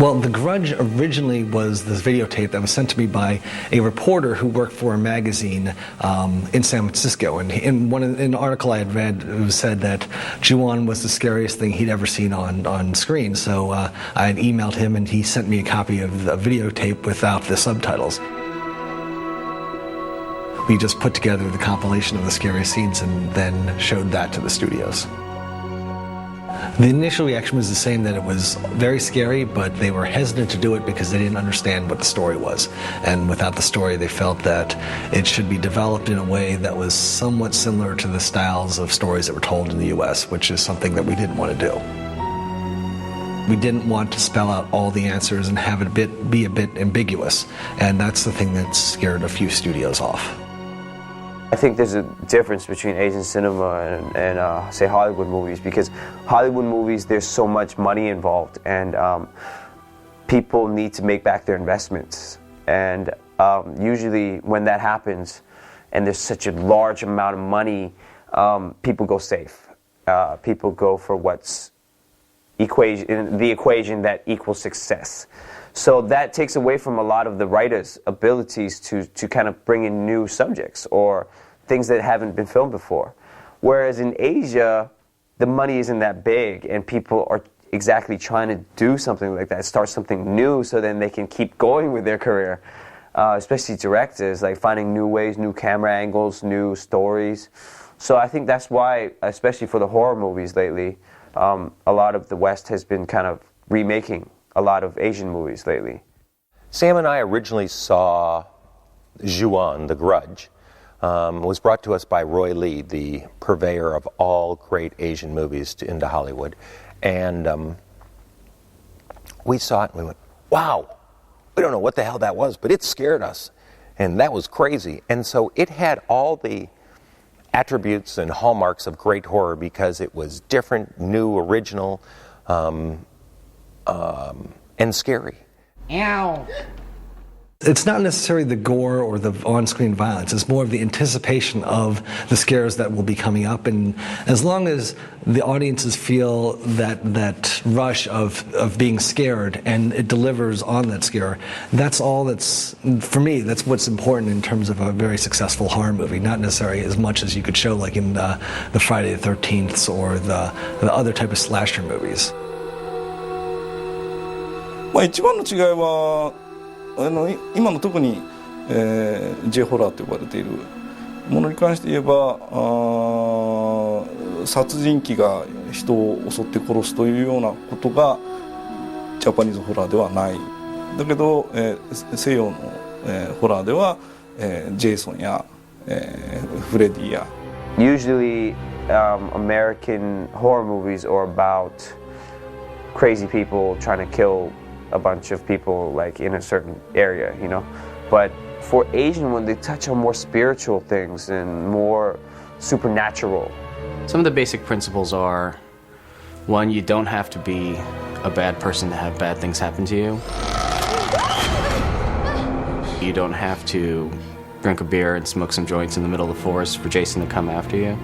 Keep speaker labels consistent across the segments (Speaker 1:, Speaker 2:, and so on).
Speaker 1: Well, The Grudge originally was this videotape that was sent to me by a reporter who worked for a magazine in San Francisco. And in an article I had read, it said that Ju-on was the scariest thing he'd ever seen on screen. So I had emailed him, and he sent me a copy of the videotape without the subtitles. We just put together the compilation of the scariest scenes and then showed that to the studios. The initial reaction was the same, that it was very scary, but they were hesitant to do it because they didn't understand what the story was. And without the story, they felt that it should be developed in a way that was somewhat similar to the styles of stories that were told in the US, which is something that we didn't want to do. We didn't want to spell out all the answers and have it be a bit ambiguous, and that's the thing that scared a few studios off.
Speaker 2: I think there's a difference between Asian cinema and say, Hollywood movies, because Hollywood movies, there's so much money involved, and people need to make back their investments. And usually when that happens, and there's such a large amount of money, people go safe. People go for what's the equation that equals success. So that takes away from a lot of the writers' abilities to kind of bring in new subjects or things that haven't been filmed before. Whereas in Asia, the money isn't that big, and people are exactly trying to do something like that, start something new, so then they can keep going with their career. Especially directors, like finding new ways, new camera angles, new stories. So I think that's why, especially for the horror movies lately, a lot of the West has been kind of remaking a lot of Asian movies lately.
Speaker 3: Sam and I originally saw Ju-on, The Grudge. It was brought to us by Roy Lee, the purveyor of all great Asian movies into Hollywood. And we saw it and we went, wow, we don't know what the hell that was, but it scared us. And that was crazy. And so it had all the attributes and hallmarks of great horror because it was different, new, original, and scary.
Speaker 4: Ow.
Speaker 1: It's not necessarily the gore or the on-screen violence. It's more of the anticipation of the scares that will be coming up. And as long as the audiences feel that rush of being scared and it delivers on that scare, that's all that's, for me, that's what's important in terms of a very successful horror movie. Not necessarily as much as you could show like in the Friday the 13th or the other type of slasher movies.
Speaker 5: 一番の違いは今の特に、J ホラーと呼ばれているものに関して言えば殺人鬼が人を襲って殺すというようなことがジャパニーズホラーではない。だけど、西洋の、ホラーでは、ジェイソンや、フレディや
Speaker 2: Usually, American horror movies are about crazy people trying to kill a bunch of people like in a certain area, you know. But for Asian one, they touch on more spiritual things and more supernatural.
Speaker 4: Some of the basic principles are, one, you don't have to be a bad person to have bad things happen to you. You don't have to drink a beer and smoke some joints in the middle of the forest for Jason to come after you.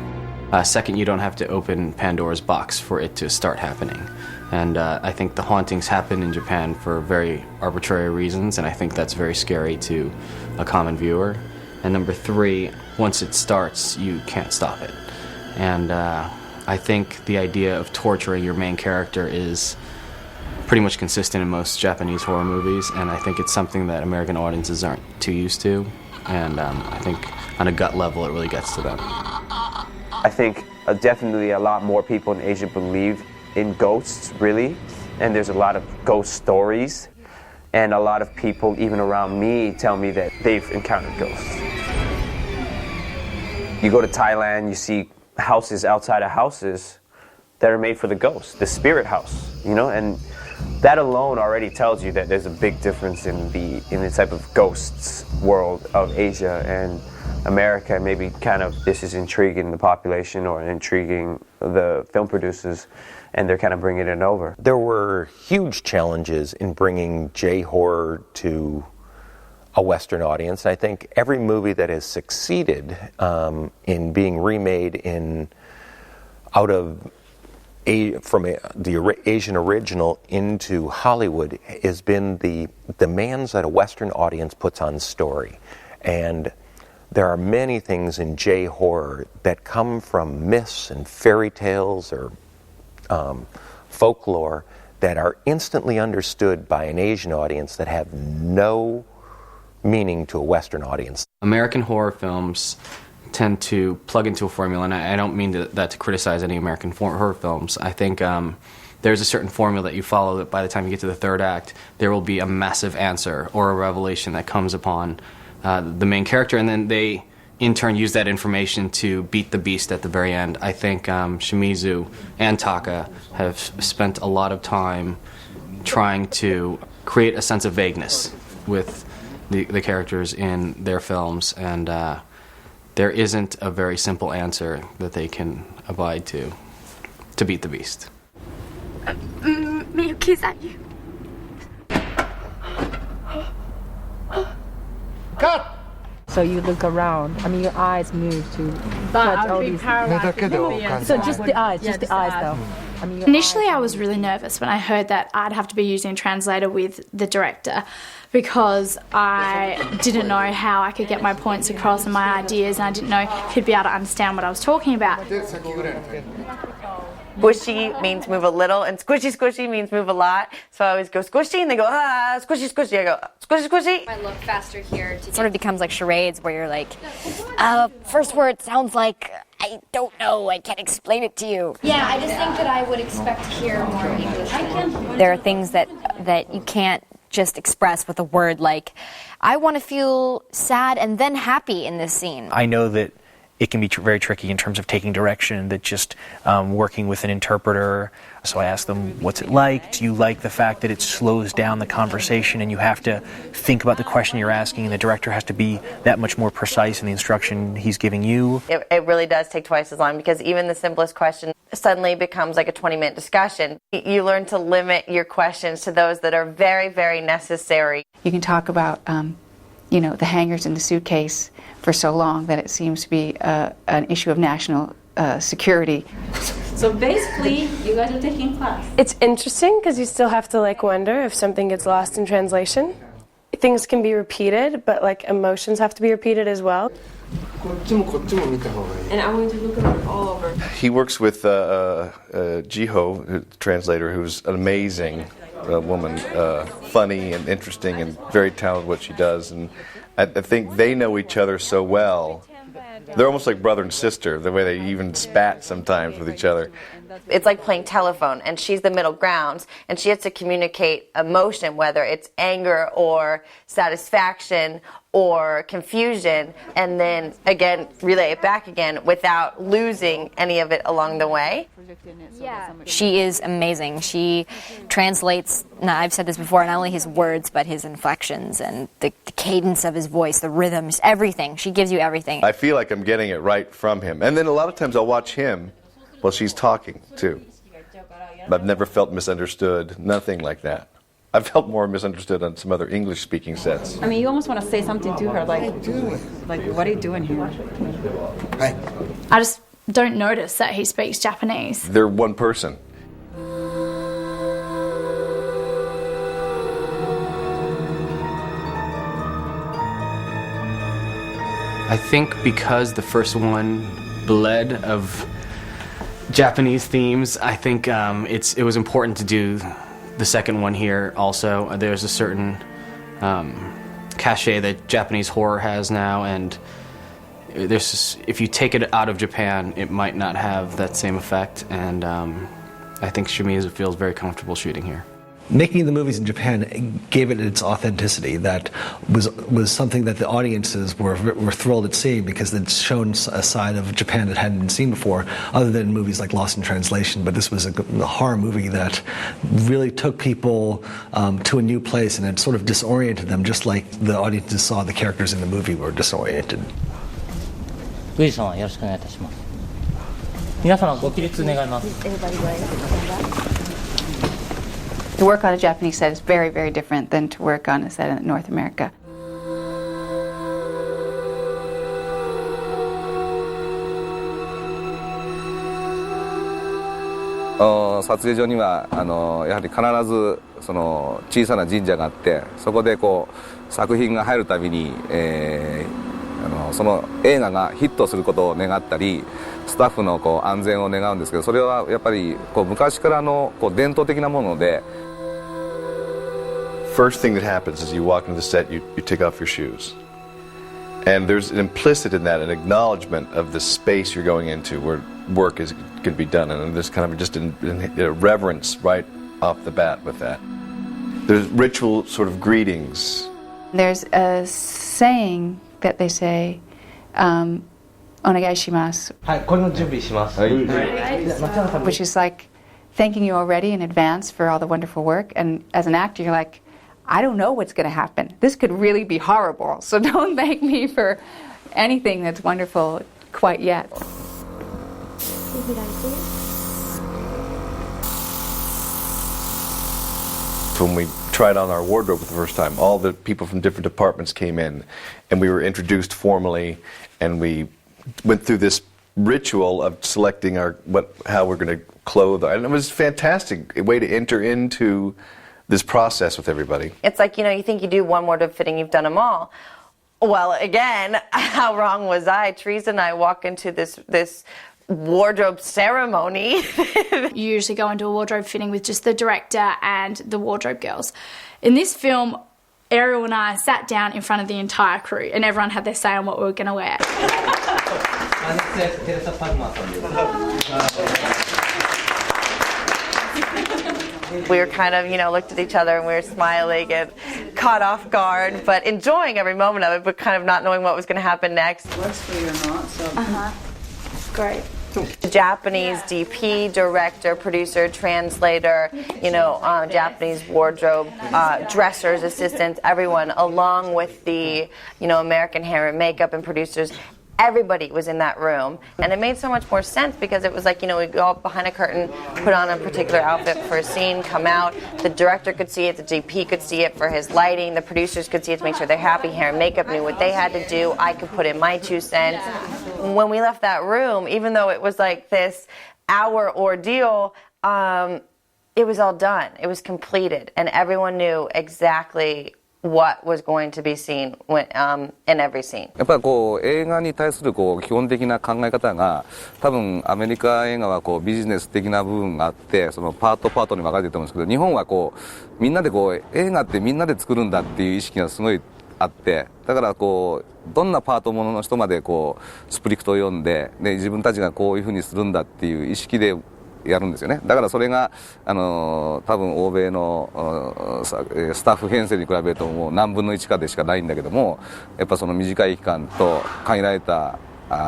Speaker 4: Second, you don't have to open Pandora's box for it to start happening. And I think the hauntings happen in Japan for very arbitrary reasons, and I think that's very scary to a common viewer. And number three, once it starts, you can't stop it. And I think the idea of torturing your main character is pretty much consistent in most Japanese horror movies, and I think it's something that American audiences aren't too used to, and I think on a gut level it really gets to them.
Speaker 2: I think definitely a lot more people in Asia believe in ghosts, really, and there's a lot of ghost stories, and a lot of people, even around me, tell me that they've encountered ghosts. You go to Thailand, you see houses outside of houses that are made for the ghosts, the spirit house, you know, and that alone already tells you that there's a big difference in the type of ghosts world of Asia and America. Maybe kind of this is intriguing the population or intriguing the film producers, and they're kind of bringing it over.
Speaker 3: There were huge challenges in bringing J-horror to a Western audience. I think every movie that has succeeded in being remade out of the Asian original into Hollywood has been the demands that a Western audience puts on story. And there are many things in J-horror that come from myths and fairy tales or folklore that are instantly understood by an Asian audience that have no meaning to a Western audience.
Speaker 4: American horror films tend to plug into a formula, and I don't mean that to criticize any American horror films. I think there's a certain formula that you follow that by the time you get to the third act, there will be a massive answer or a revelation that comes upon the main character, and then they in turn use that information to beat the beast at the very end. I think Shimizu and Taka have spent a lot of time trying to create a sense of vagueness with the characters in their films, and there isn't a very simple answer that they can abide to beat the beast.
Speaker 6: Miyuki-san.
Speaker 7: Cut!
Speaker 8: So you look around. I mean, your eyes move to touch all these. So just the eyes though. I mean,
Speaker 6: Initially, I was really nervous when I heard that I'd have to be using a translator with the director, because I didn't know how I could get my points across and my ideas, and I didn't know if he'd be able to understand what I was talking about.
Speaker 9: Squishy means move a little, and squishy squishy means move a lot. So I always go squishy, and they go, squishy squishy. I go, squishy squishy.
Speaker 10: I look faster here. It sort of becomes like charades where you're like, first word sounds like, I don't know, I can't explain it to you.
Speaker 6: Yeah, I just think that I would expect to hear more English.
Speaker 10: There are things that you can't just express with a word, like, I want to feel sad and then happy in this scene.
Speaker 11: I know that it can be very tricky in terms of taking direction, that just working with an interpreter. So I ask them, what's it like? Do you like the fact that it slows down the conversation and you have to think about the question you're asking, and the director has to be that much more precise in the instruction he's giving you?
Speaker 9: It really does take twice as long, because even the simplest question suddenly becomes like a 20-minute discussion. You learn to limit your questions to those that are very, very necessary.
Speaker 12: You can talk about the hangers in the suitcase for so long that it seems to be an issue of national security.
Speaker 13: So basically, you guys are taking class.
Speaker 14: It's interesting because you still have to wonder if something gets lost in translation. Things can be repeated, but emotions have to be repeated as well.
Speaker 13: And I want to look at it all over.
Speaker 15: He works with Jiho, translator, who's an amazing woman, funny and interesting and very talented what she does. And I think they know each other so well. They're almost like brother and sister, the way they even spat sometimes with each other.
Speaker 9: It's like playing telephone, and she's the middle ground, and she has to communicate emotion, whether it's anger or satisfaction or confusion, and then again relay it back again without losing any of it along the way.
Speaker 10: Yeah. She is amazing. She translates, I've said this before, not only his words, but his inflections and the cadence of his voice, the rhythms, everything. She gives you everything.
Speaker 15: I feel like I'm getting it right from him. And then a lot of times I'll watch him while she's talking, too. I've never felt misunderstood, nothing like that. I've felt more misunderstood on some other English-speaking sets.
Speaker 8: I mean, you almost want to say something to her, like, what are you doing here?
Speaker 6: I just don't notice that he speaks Japanese.
Speaker 15: They're one person.
Speaker 4: I think because the first one bled of Japanese themes, I think it was important to do the second one here also. There's a certain cachet that Japanese horror has now, and if you take it out of Japan, it might not have that same effect, and I think Shimizu feels very comfortable shooting here.
Speaker 1: Making the movies in Japan gave it its authenticity. That was something that the audiences were thrilled at seeing, because it's shown a side of Japan that hadn't been seen before, other than movies like Lost in Translation. But this was a horror movie that really took people to a new place, and it sort of disoriented them, just like the audiences saw the characters in the movie were disoriented.
Speaker 16: グイさんはよろしくお願いいたします。皆様ご起立願います。
Speaker 12: To work on a Japanese set is very, very different than to work on a set in North America.
Speaker 7: 撮影所にはやはり必ずその小さな神社があって、そこでこう作品が入るたびに、その映画がヒットすることを願ったり、スタッフのこう安全を願うんですけど、それはやっぱりこう昔からのこう伝統的なもので。
Speaker 15: First thing that happens is you walk into the set, you take off your shoes. And there's an implicit in that, an acknowledgement of the space you're going into where work is going to be done. And there's kind of just a reverence right off the bat with that. There's ritual sort of greetings.
Speaker 12: There's a saying that they say, お願いします which is like thanking you already in advance for all the wonderful work. And as an actor, you're like, I don't know what's going to happen. This could really be horrible. So don't thank me for anything that's wonderful quite yet.
Speaker 15: When we tried on our wardrobe for the first time, all the people from different departments came in, and we were introduced formally, and we went through this ritual of selecting how we're going to clothe. And it was fantastic, a way to enter into this process with everybody.
Speaker 9: It's like, you think you do one wardrobe fitting, you've done them all. Well, again, how wrong was I? Teresa and I walk into this wardrobe ceremony.
Speaker 6: You usually go into a wardrobe fitting with just the director and the wardrobe girls. In this film, Ariel and I sat down in front of the entire crew and everyone had their say on what we were going to wear.
Speaker 9: We were kind of, looked at each other and we were smiling and caught off guard, but enjoying every moment of it, but kind of not knowing what was going to happen next. Great. The Japanese DP, director, producer, translator, Japanese wardrobe, dressers, assistants, everyone, along with the, American hair and makeup and producers. Everybody was in that room, and it made so much more sense because it was like, we go up behind a curtain, put on a particular outfit for a scene, come out, the director could see it, the DP could see it for his lighting, the producers could see it to make sure they're happy, hair and makeup knew what they had to do, I could put in my 2 cents. When we left that room, even though it was like this hour ordeal, it was all done, it was completed, and everyone knew exactly what was going to be seen in every scene.
Speaker 7: やっぱり映画に対する基本的な考え方が、多分アメリカ映画はビジネス的な部分があって、そのパートに分かれてると思うんですけど、日本はみんなで映画ってみんなで作るんだっていう意識がすごいあって、だからどんなパートものの人までスプリクトを読んで、自分たちがこういうふうにするんだっていう意識でやるんですよね。だからそれが多分欧米のスタッフ編成に比べるともう何分の1かでしかないんだけども、やっぱその短い期間と限られた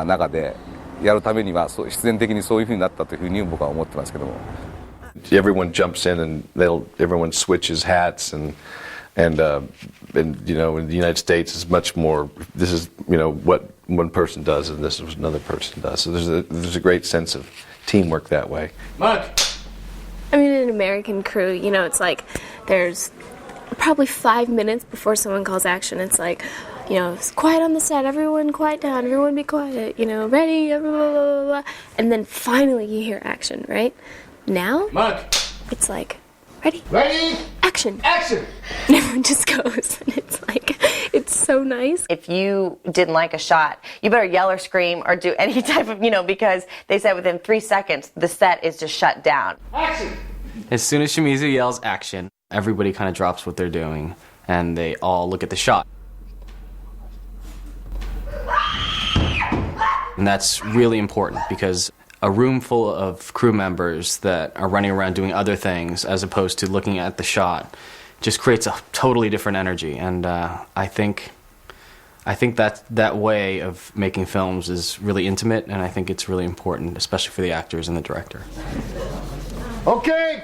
Speaker 7: 中でやるためには必然的にそういうふうになったというふうに僕は思ってますけども。
Speaker 15: Everyone jumps in and everyone switches hats and in the United States is much more. This is what one person does and this is what another person does. So there's a great sense of teamwork that way.
Speaker 17: Mark! I mean, in an American crew, it's like there's probably 5 minutes before someone calls action. It's like, it's quiet on the set, everyone quiet down, everyone be quiet, ready, blah, blah, blah, blah. And then finally you hear action, right? Now,
Speaker 18: Mark!
Speaker 17: It's like, ready?
Speaker 18: Ready?
Speaker 17: Action!
Speaker 18: Action!
Speaker 17: And everyone just goes, and it's like, it's so nice.
Speaker 9: If you didn't like a shot, you better yell or scream or do any type of, because they said within 3 seconds, the set is just shut down.
Speaker 18: Action!
Speaker 4: As soon as Shimizu yells action, everybody kind of drops what they're doing, and they all look at the shot. And that's really important because a room full of crew members that are running around doing other things as opposed to looking at the shot just creates a totally different energy. And I think that way of making films is really intimate, and I think it's really important, especially for the actors and the director.
Speaker 18: Okay!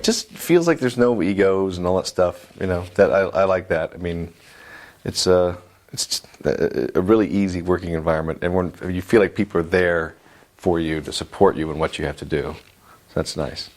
Speaker 15: Just feels like there's no egos and all that stuff. That I like that. I mean, it's just a really easy working environment. You feel like people are there for you to support you in what you have to do. So that's nice.